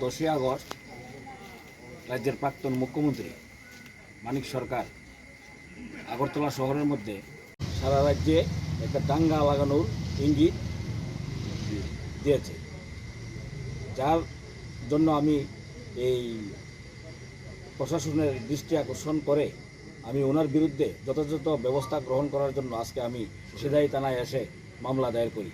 10ই August রাজ্যের প্রাক্তন মুখ্যমন্ত্রী মানিক সরকার আগরতলা শহরের মধ্যে সারা রাজ্যে একটা দাঙ্গা লাগানোর ইঙ্গিত দিয়েছে, যার জন্য আমি এই প্রশাসনের দৃষ্টি আকর্ষণ করে আমি ওনার বিরুদ্ধে যথাযথ ব্যবস্থা গ্রহণ করার জন্য আজকে আমি সিধাই থানায় এসে মামলা দায়ের করি।